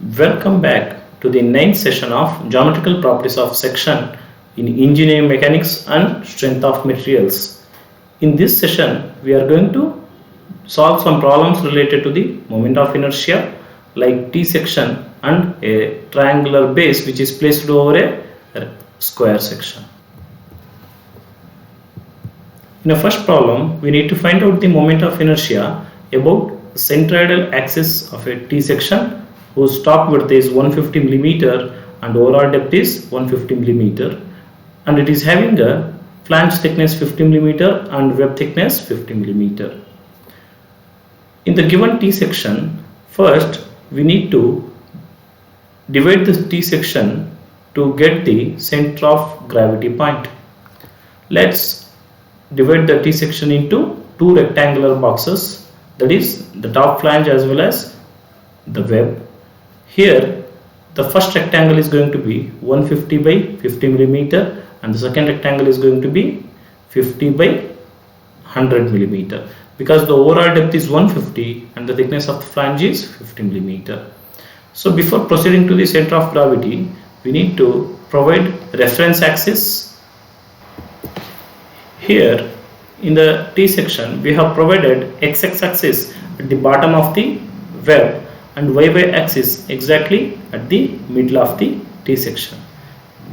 Welcome back to the ninth session of Geometrical Properties of Section in Engineering Mechanics and Strength of Materials. In this session, we are going to solve some problems related to the moment of inertia like T section and a triangular base which is placed over a square section. In the first problem, we need to find out the moment of inertia about the centroidal axis of a T section whose top width is 150 mm and overall depth is 150 mm, and it is having a flange thickness 50 mm and web thickness 50 mm. In the given T section, first we need to divide the T section to get the center of gravity point. Let's divide the T section into two rectangular boxes, that is the top flange as well as the web. Here the first rectangle is going to be 150 by 50 mm and the second rectangle is going to be 50 by 100 mm because the overall depth is 150 and the thickness of the flange is 50 mm. So before proceeding to the center of gravity, we need to provide reference axis. Here in the T section we have provided x-axis axis at the bottom of the web and y-y axis exactly at the middle of the T section.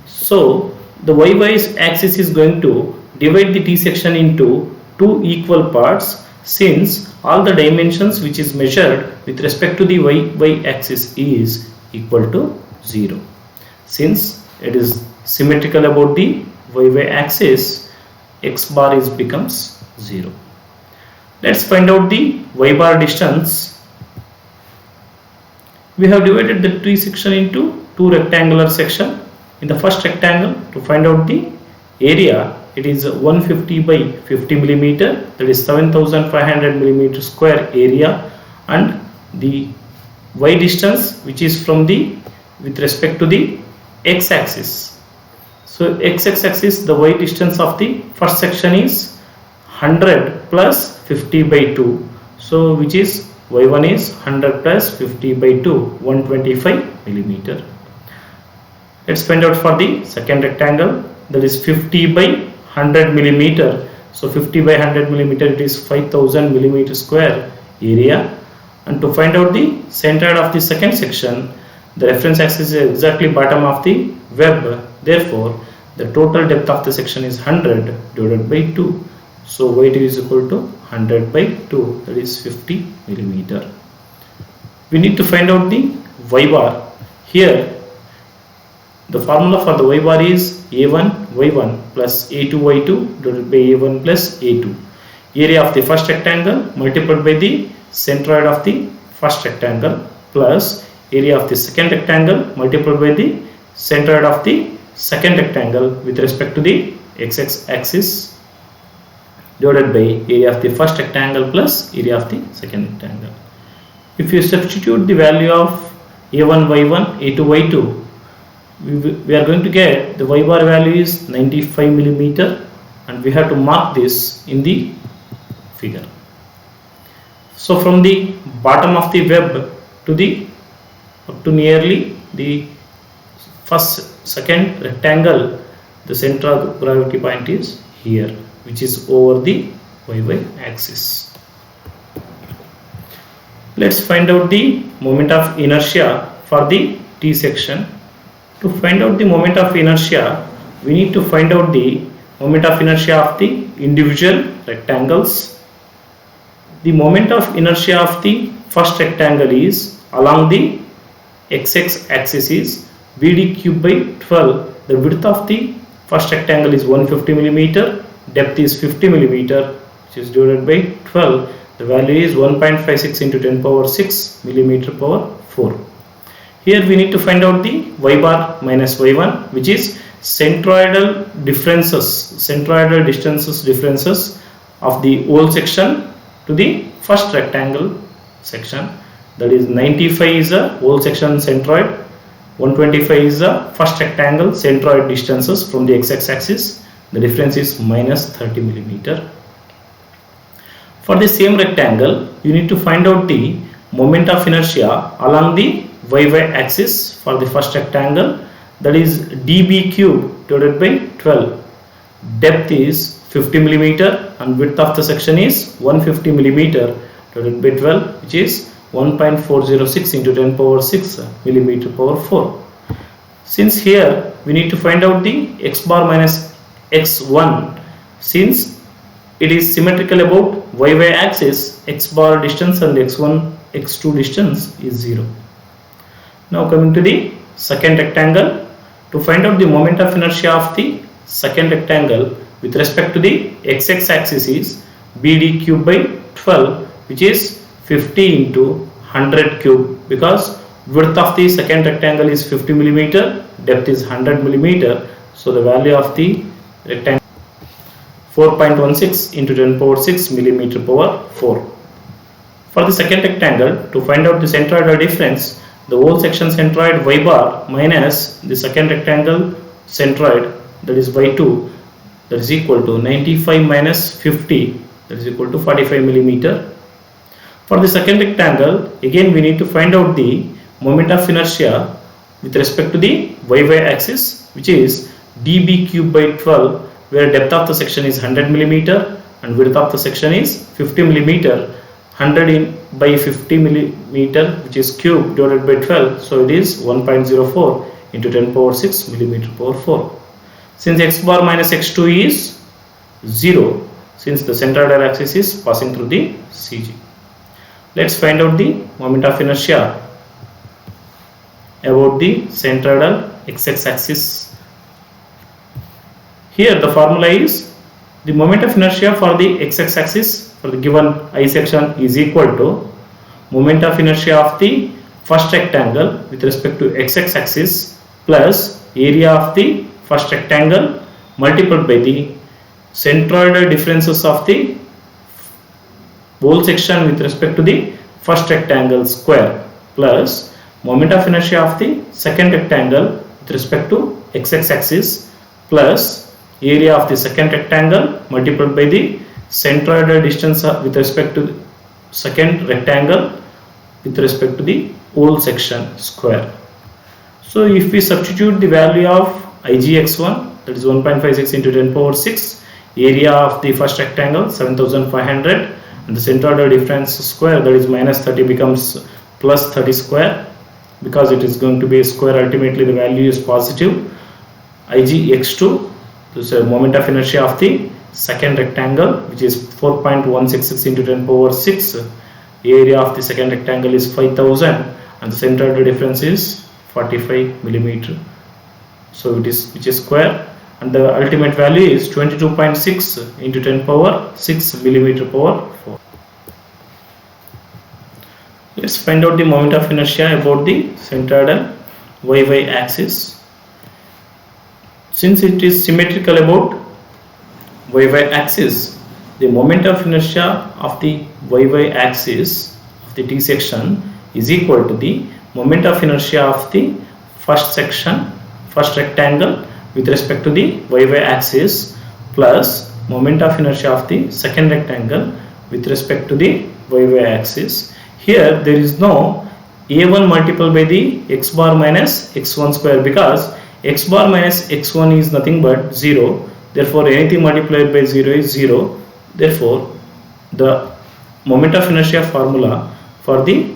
So the y-y axis is going to divide the T section into two equal parts, since all the dimensions which is measured with respect to the y-y axis is equal to 0. Since it is symmetrical about the y-y axis, x bar becomes 0. Let's find out the y bar distance. We have divided the T section into two rectangular sections. In the first rectangle, to find out the area, it is 150 by 50 mm, that is 7500 mm square area, and the y distance which is from the with respect to the x axis. So x axis, the y distance of the first section is 100 plus 50 by 2, so which is y1 is 100 plus 50 by 2, 125 mm. Let's find out for the second rectangle, that is 50 by 100 mm. So 50 by 100 mm, it is 5000 mm square area. And to find out the center of the second section, the reference axis is exactly bottom of the web. Therefore, the total depth of the section is 100 divided by 2. So y2 is equal to 100 by 2, that is 50 mm. We need to find out the y bar. Here the formula for the y bar is a1 y1 plus a2 y2 divided by a1 plus a2. Area of the first rectangle multiplied by the centroid of the first rectangle plus area of the second rectangle multiplied by the centroid of the second rectangle with respect to the x axis divided by area of the first rectangle plus area of the second rectangle. If you substitute the value of a1 y1 a2 y2, we are going to get the y bar value is 95 mm, and we have to mark this in the figure. So from the bottom of the web to the up to nearly the second rectangle, the center of gravity point is here, which is over the y-y axis. Let's find out the moment of inertia for the T section. To find out the moment of inertia, we need to find out the moment of inertia of the individual rectangles. The moment of inertia of the first rectangle is along the x axis is Vd cube by 12. The width of the first rectangle is 150 mm, depth is 50 mm, which is divided by 12. The value is 1.56 into 10 power 6 mm power 4. Here we need to find out the y bar minus y1, which is centroidal distances differences of the whole section to the first rectangle section. That is 95 is the whole section centroid, 125 is the first rectangle centroid distances from the x-axis. The difference is minus 30 mm. For the same rectangle, you need to find out the moment of inertia along the YY axis for the first rectangle, that is dB cube divided by 12. Depth is 50 millimeter and width of the section is 150 millimeter divided by 12, which is 1.406 into 10 power 6 millimeter power 4. Since here we need to find out the x bar minus x1, since it is symmetrical about YY axis, x bar distance and x1 x2 distance is 0. Now coming to the second rectangle, to find out the moment of inertia of the second rectangle with respect to the x axis is BD cube by 12, which is 50 into 100 cube, because width of the second rectangle is 50 millimeter, depth is 100 millimeter, so the value of the rectangle 4.16 into 10 power 6 millimeter power 4. For the second rectangle, to find out the centroidal difference, the whole section centroid y bar minus the second rectangle centroid, that is y2, that is equal to 95 minus 50, that is equal to 45 millimeter. For the second rectangle, again we need to find out the moment of inertia with respect to the YY axis, which is dB cube by 12, where depth of the section is 100 millimeter and width of the section is 50 millimeter. 100 by 50 millimeter, which is cube, divided by 12, so it is 1.04 into 10 power 6 millimeter power 4. Since x bar minus x2 is 0, since the centroidal axis is passing through the CG. Let's find out the moment of inertia about the centroidal x axis. Here the formula is the moment of inertia for the x axis for the given I section is equal to moment of inertia of the first rectangle with respect to x axis plus area of the first rectangle multiplied by the centroidal differences of the whole section with respect to the first rectangle square plus moment of inertia of the second rectangle with respect to x axis plus area of the second rectangle multiplied by the centroidal distance with respect to the second rectangle with respect to the whole section square. So if we substitute the value of IGX1, that is 1.56 into 10 power 6, area of the first rectangle 7500, and the centroidal difference square, that is minus 30, becomes plus 30 square, because it is going to be a square, ultimately the value is positive. IGX2, this is a moment of inertia of the second rectangle, which is 4.166 into 10 power 6, area of the second rectangle is 5000 and the centroidal difference is 45 millimeter, so it is, which is square, and the ultimate value is 22.6 into 10 power 6 millimeter power 4. Let's find out the moment of inertia about the centroidal YY axis. Since it is symmetrical about YY axis, the moment of inertia of the YY axis of the T section is equal to the moment of inertia of the first section, first rectangle with respect to the YY axis plus moment of inertia of the second rectangle with respect to the YY axis. Here there is no A1 multiplied by the x bar minus x1 square, because x bar minus x1 is nothing but 0. Therefore anything multiplied by 0 is 0. Therefore the moment of inertia formula for the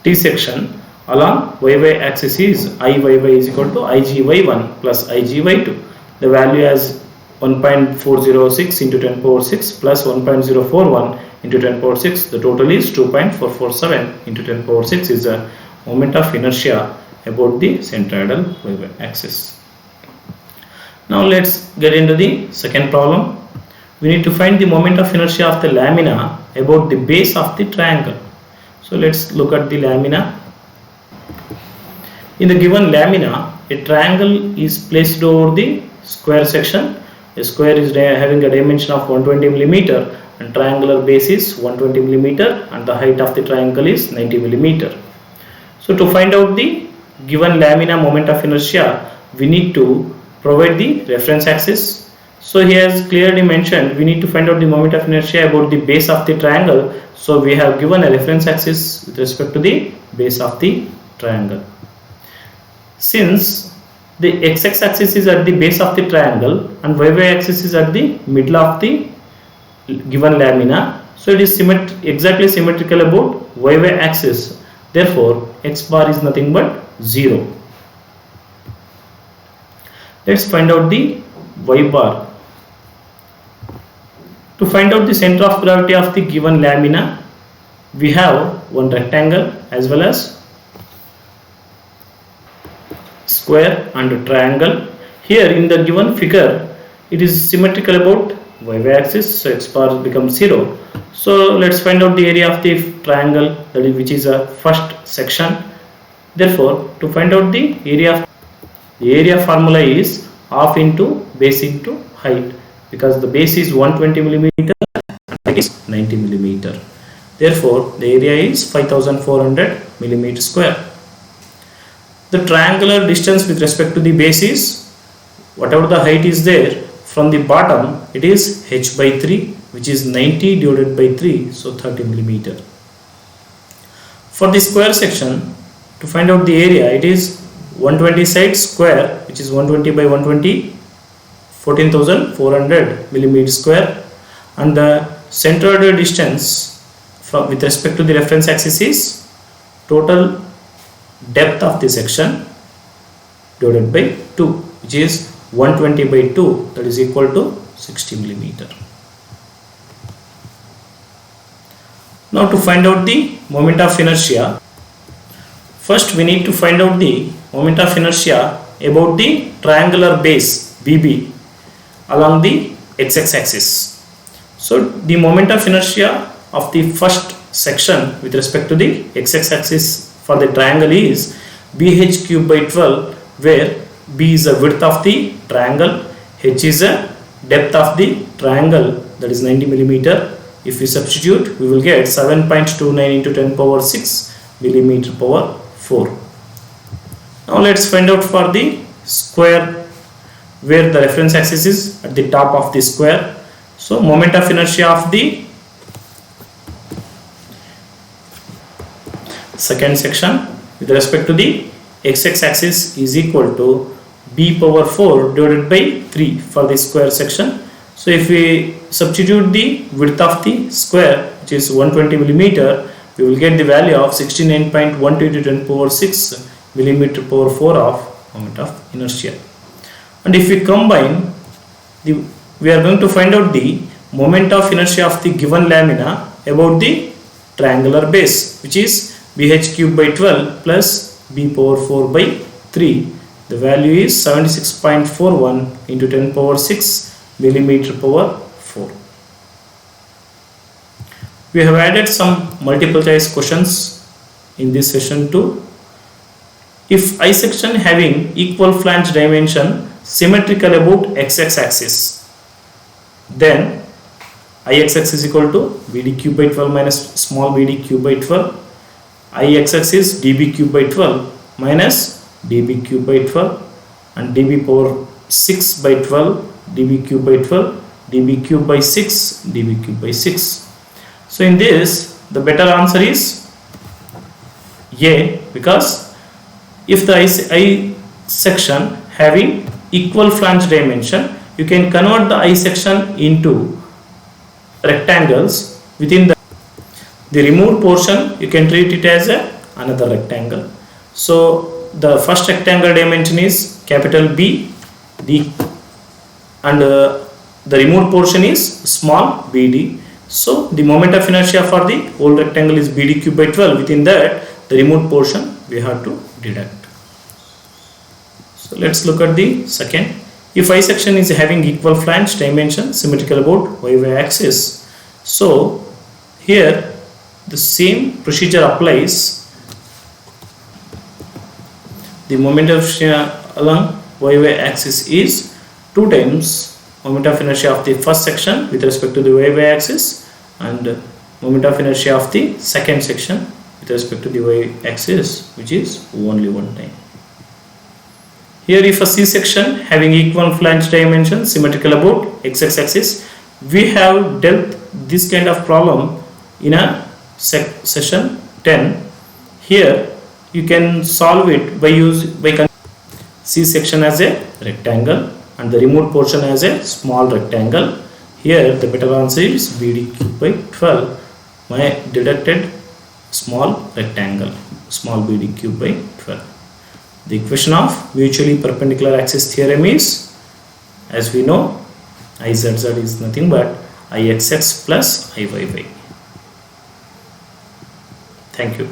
T section along YY axis is IYY is equal to IGY1 plus IGY2. The value as 1.406 into 10 power 6 plus 1.041 into 10 power 6. The total is 2.447 into 10 power 6 is a moment of inertia about the centroidal YY axis. Now let's get into the second problem. We need to find the moment of inertia of the lamina about the base of the triangle. So let's look at the lamina. In the given lamina, a triangle is placed over the square section. A square is having a dimension of 120 millimeter and triangular base is 120 millimeter and the height of the triangle is 90 millimeter. So to find out the given lamina moment of inertia, we need to provide the reference axis. So he has clearly mentioned we need to find out the moment of inertia about the base of the triangle. So we have given a reference axis with respect to the base of the triangle. Since the x-axis axis is at the base of the triangle and y-y axis is at the middle of the given lamina, so it is exactly symmetrical about y-y axis. Therefore, x bar is nothing but 0. Let's find out the y bar. To find out the center of gravity of the given lamina, we have one rectangle as well as square and triangle. Here in the given figure, it is symmetrical about y-y axis, so x bar becomes 0. So let's find out the area of the triangle, which is a first section. Therefore, to find out the area formula is half into base into height, because the base is 120 millimeter and height is 90 millimeter. Therefore, the area is 5400 millimeter square. The triangular distance with respect to the base is, whatever the height is there, from the bottom it is h by 3, which is 90 divided by 3, so 30 millimeter. For the square section, to find out the area, it is 120 side square, which is 120 by 120, 14,400 millimeter square, and the centered distance with respect to the reference axis is total depth of the section divided by 2, which is 120 by 2, that is equal to 60 millimeter. Now to find out the moment of inertia, first we need to find out the moment of inertia about the triangular base BB along the x-axis axis. So the moment of inertia of the first section with respect to the x-axis axis for the triangle is bh cube by 12, where b is the width of the triangle, h is the depth of the triangle, that is 90 millimeter. If we substitute, we will get 7.29 into 10 power 6 millimeter power 4. Now let's find out for the square, where the reference axis is at the top of the square. So moment of inertia of the second section with respect to the x-axis axis is equal to b power 4 divided by 3 for the square section. So if we substitute the width of the square, which is 120 millimeter, we will get the value of 69.12 to 10 power 6 millimeter power 4 of moment of inertia. And if we combine, we are going to find out the moment of inertia of the given lamina about the triangular base, which is bh cube by 12 plus b power 4 by 3. The value is 76.41 into 10 power 6 millimeter power 4. We have added some multiple choice questions in this session too. If I section having equal flange dimension symmetrical about x-axis axis, then ix is equal to bd cube by 12 minus small bd cube by 12. Ix is db cube by 12 minus db cube by 12, and db power 6 by 12, db cube by 12, db cube by 6, db cube by 6. So in this, the better answer is A, because if the I section having equal flange dimension, you can convert the I section into rectangles. Within the removed portion, you can treat it as another rectangle. So the first rectangle dimension is capital B, D, and the removed portion is small bd. So the moment of inertia for the whole rectangle is bd cube by 12. Within that, the removed portion we have to deduct. So let's look at the second. If I section is having equal flange dimension symmetrical about y-y axis, so here the same procedure applies. The moment of inertia along y-y axis is 2 times moment of inertia of the first section with respect to the y-y axis, and moment of inertia of the second section with respect to the y axis, which is only 1 time. Here if a C-section having equal flange dimensions symmetrical about x-axis, we have dealt this kind of problem in a session 10. Here you can solve it by C-section as a rectangle and the removed portion as a small rectangle. Here the better answer is BD cube by 12. My deducted small rectangle, small BD cube by 12. The equation of mutually perpendicular axis theorem is, as we know, IZZ is nothing but IXX plus IYY. Thank you.